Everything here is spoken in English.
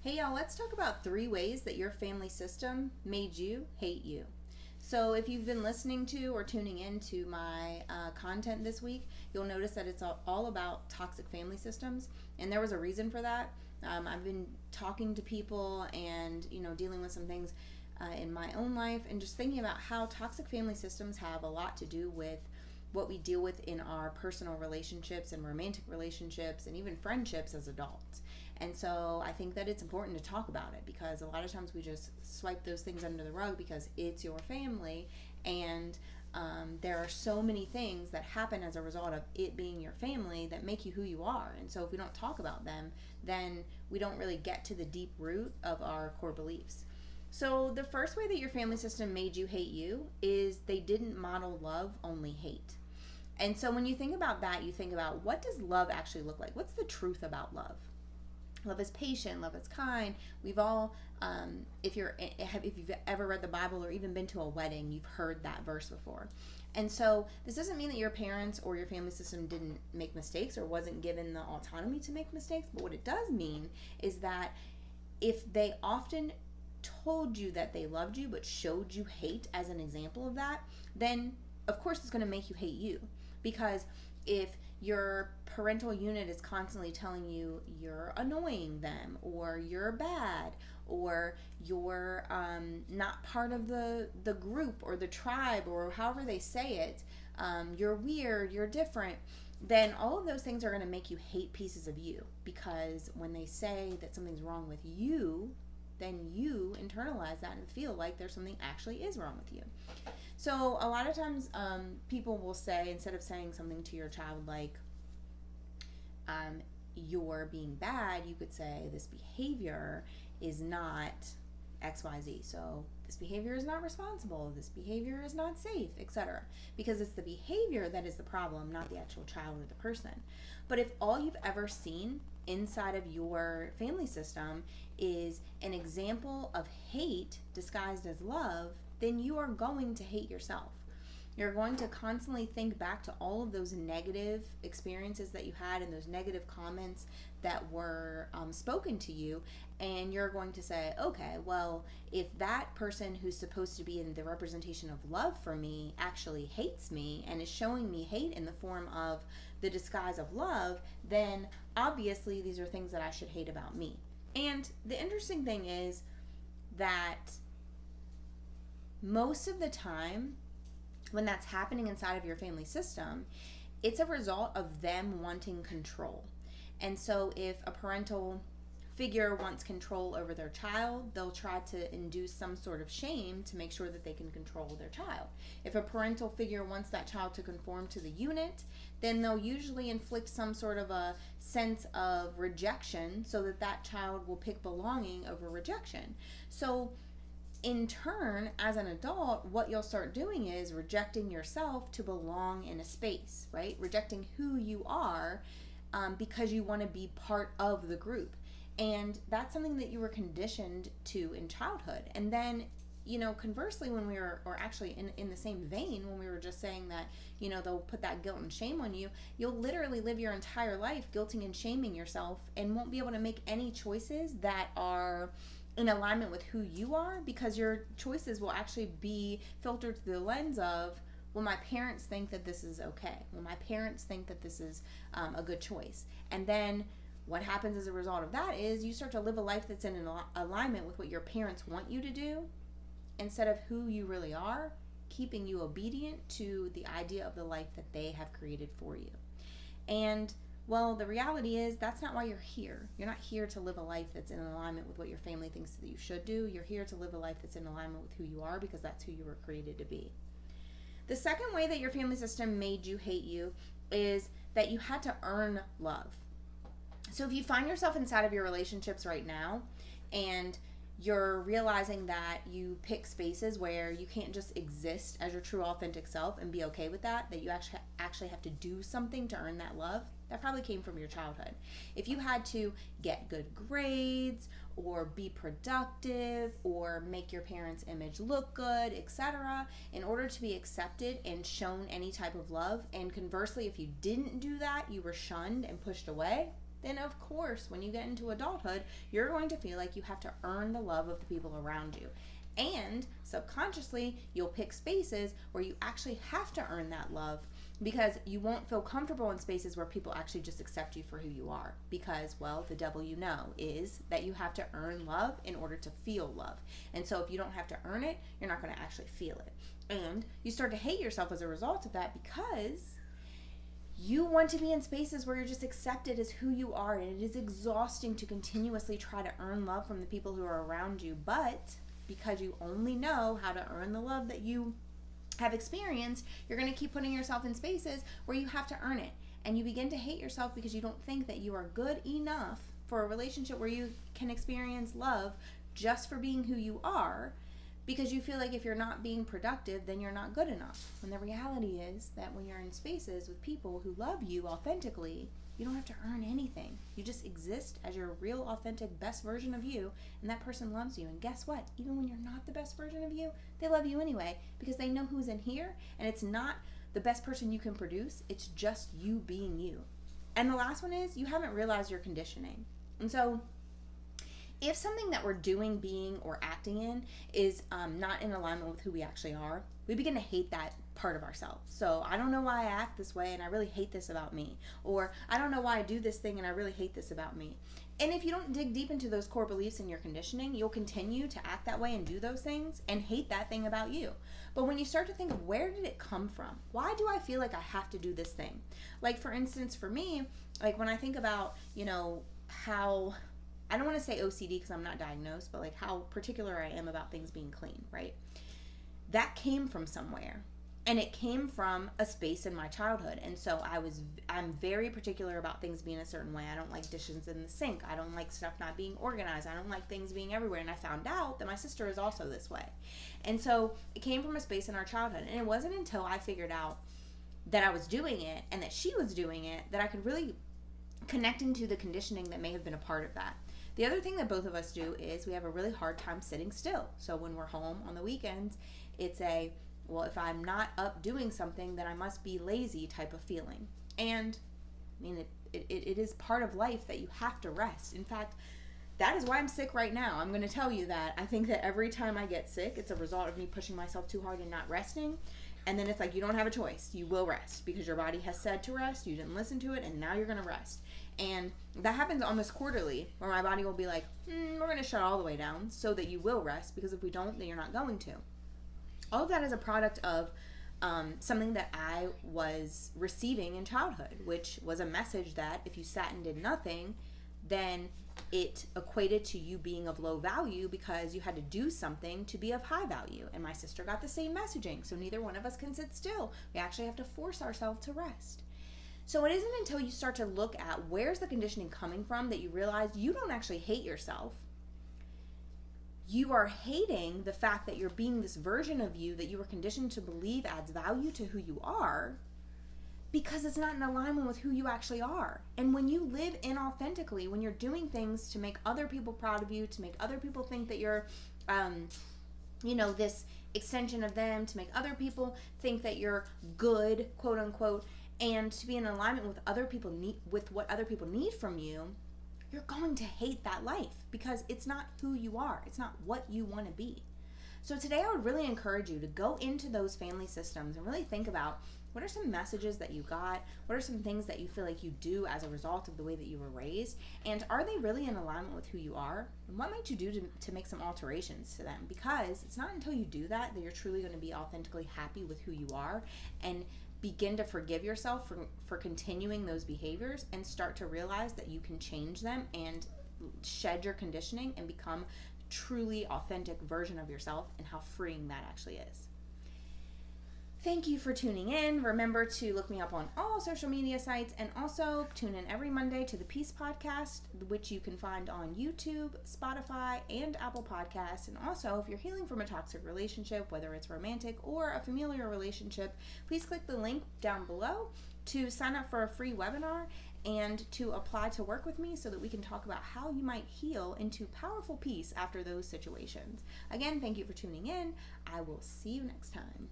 Hey y'all, let's talk about 3 ways that your family system made you hate you. So, if you've been listening to or tuning into my content this week, you'll notice that it's all about toxic family systems, and there was a reason for that. I've been talking to people and dealing with some things in my own life, and just thinking about how toxic family systems have a lot to do with what we deal with in our personal relationships and romantic relationships and even friendships as adults. And so I think that it's important to talk about it, because a lot of times we just swipe those things under the rug because it's your family, and there are so many things that happen as a result of it being your family that make you who you are. And so if we don't talk about them, then we don't really get to the deep root of our core beliefs. So the first way that your family system made you hate you is they didn't model love, only hate. And so when you think about that, you think about, what does love actually look like? What's the truth about love? Love is patient. Love is kind. We've all, if you've ever read the Bible or even been to a wedding, you've heard that verse before. And so this doesn't mean that your parents or your family system didn't make mistakes or wasn't given the autonomy to make mistakes. But what it does mean is that if they often told you that they loved you but showed you hate as an example of that, then of course it's going to make you hate you. Because if your parental unit is constantly telling you you're annoying them, or you're bad, or you're not part of the group or the tribe, or however they say it, you're weird, you're different, then all of those things are going to make you hate pieces of you. Because when they say that something's wrong with you, then you internalize that and feel like there's something actually is wrong with you. So a lot of times people will say, instead of saying something to your child like, you're being bad, you could say, this behavior is not XYZ. So this behavior is not responsible, this behavior is not safe, etc. Because it's the behavior that is the problem, not the actual child or the person. But if all you've ever seen inside of your family system is an example of hate disguised as love, then you are going to hate yourself. You're going to constantly think back to all of those negative experiences that you had and those negative comments that were spoken to you, and you're going to say, okay, well, if that person who's supposed to be in the representation of love for me actually hates me and is showing me hate in the form of the disguise of love, then obviously these are things that I should hate about me. And the interesting thing is that most of the time, when that's happening inside of your family system, it's a result of them wanting control. And so if a parental figure wants control over their child, they'll try to induce some sort of shame to make sure that they can control their child. If a parental figure wants that child to conform to the unit, then they'll usually inflict some sort of a sense of rejection so that that child will pick belonging over rejection. So in turn, as an adult, what you'll start doing is rejecting yourself to belong in a space, right? Rejecting who you are because you want to be part of the group. And that's something that you were conditioned to in childhood. And then, conversely, when we were, or actually in the same vein, when we were just saying that, they'll put that guilt and shame on you, you'll literally live your entire life guilting and shaming yourself and won't be able to make any choices that are in alignment with who you are, because your choices will actually be filtered through the lens of, well, my parents think that this is okay. Well, my parents think that this is a good choice. And then what happens as a result of that is you start to live a life that's in alignment with what your parents want you to do instead of who you really are, keeping you obedient to the idea of the life that they have created for you. And well, the reality is that's not why you're here. You're not here to live a life that's in alignment with what your family thinks that you should do. You're here to live a life that's in alignment with who you are, because that's who you were created to be. The second way that your family system made you hate you is that you had to earn love. So if you find yourself inside of your relationships right now and you're realizing that you pick spaces where you can't just exist as your true authentic self and be okay with that you actually have to do something to earn that love, that probably came from your childhood. If you had to get good grades or be productive or make your parents' image look good, etc., in order to be accepted and shown any type of love, and conversely, if you didn't do that, you were shunned and pushed away, then of course, when you get into adulthood, you're going to feel like you have to earn the love of the people around you. And subconsciously, you'll pick spaces where you actually have to earn that love, because you won't feel comfortable in spaces where people actually just accept you for who you are. Because, well, the devil you know is that you have to earn love in order to feel love. And so if you don't have to earn it, you're not going to actually feel it. And you start to hate yourself as a result of that, because you want to be in spaces where you're just accepted as who you are. And it is exhausting to continuously try to earn love from the people who are around you. But because you only know how to earn the love that you have experienced, you're going to keep putting yourself in spaces where you have to earn it. And you begin to hate yourself because you don't think that you are good enough for a relationship where you can experience love just for being who you are, because you feel like if you're not being productive, then you're not good enough. When the reality is that when you're in spaces with people who love you authentically, you don't have to earn anything. You just exist as your real, authentic, best version of you, and that person loves you. And guess what? Even when you're not the best version of you, they love you anyway, because they know who's in here, and it's not the best person you can produce. It's just you being you. And the last one is, you haven't realized your conditioning. And so if something that we're doing, being, or acting in is not in alignment with who we actually are, we begin to hate that part of ourselves. So I don't know why I act this way and I really hate this about me. Or I don't know why I do this thing and I really hate this about me. And if you don't dig deep into those core beliefs and your conditioning, you'll continue to act that way and do those things and hate that thing about you. But when you start to think of, where did it come from? Why do I feel like I have to do this thing? Like, for instance, for me, like when I think about, how, I don't want to say OCD because I'm not diagnosed, but like how particular I am about things being clean, right? That came from somewhere. And it came from a space in my childhood. And so I'm very particular about things being a certain way. I don't like dishes in the sink. I don't like stuff not being organized. I don't like things being everywhere. And I found out that my sister is also this way. And so it came from a space in our childhood. And it wasn't until I figured out that I was doing it and that she was doing it that I could really connect into the conditioning that may have been a part of that. The other thing that both of us do is we have a really hard time sitting still. So when we're home on the weekends, it's well, if I'm not up doing something, then I must be lazy type of feeling. And I mean, it is part of life that you have to rest. In fact, that is why I'm sick right now. I'm going to tell you that. I think that every time I get sick, it's a result of me pushing myself too hard and not resting. And then it's like, you don't have a choice. You will rest because your body has said to rest. You didn't listen to it, and now you're going to rest. And that happens almost quarterly, where my body will be like, we're going to shut all the way down so that you will rest, because if we don't, then you're not going to. All of that is a product of something that I was receiving in childhood, which was a message that if you sat and did nothing, then it equated to you being of low value because you had to do something to be of high value. And my sister got the same messaging, so neither one of us can sit still. We actually have to force ourselves to rest. So it isn't until you start to look at where's the conditioning coming from that you realize you don't actually hate yourself. You are hating the fact that you're being this version of you that you were conditioned to believe adds value to who you are, because it's not in alignment with who you actually are. And when you live inauthentically, when you're doing things to make other people proud of you, to make other people think that you're, this extension of them, to make other people think that you're good, quote unquote, and to be in alignment with with what other people need from you, you're going to hate that life because it's not who you are. It's not what you want to be. So today I would really encourage you to go into those family systems and really think about, what are some messages that you got? What are some things that you feel like you do as a result of the way that you were raised? And are they really in alignment with who you are? And what might you do to make some alterations to them? Because it's not until you do that you're truly going to be authentically happy with who you are and begin to forgive yourself for continuing those behaviors and start to realize that you can change them and shed your conditioning and become truly authentic version of yourself, and how freeing that actually is. Thank you for tuning in. Remember to look me up on all social media sites, and also tune in every Monday to the Peace Podcast, which you can find on YouTube, Spotify, and Apple Podcasts. And also, if you're healing from a toxic relationship, whether it's romantic or a familiar relationship, please click the link down below to sign up for a free webinar and to apply to work with me so that we can talk about how you might heal into powerful peace after those situations. Again, thank you for tuning in. I will see you next time.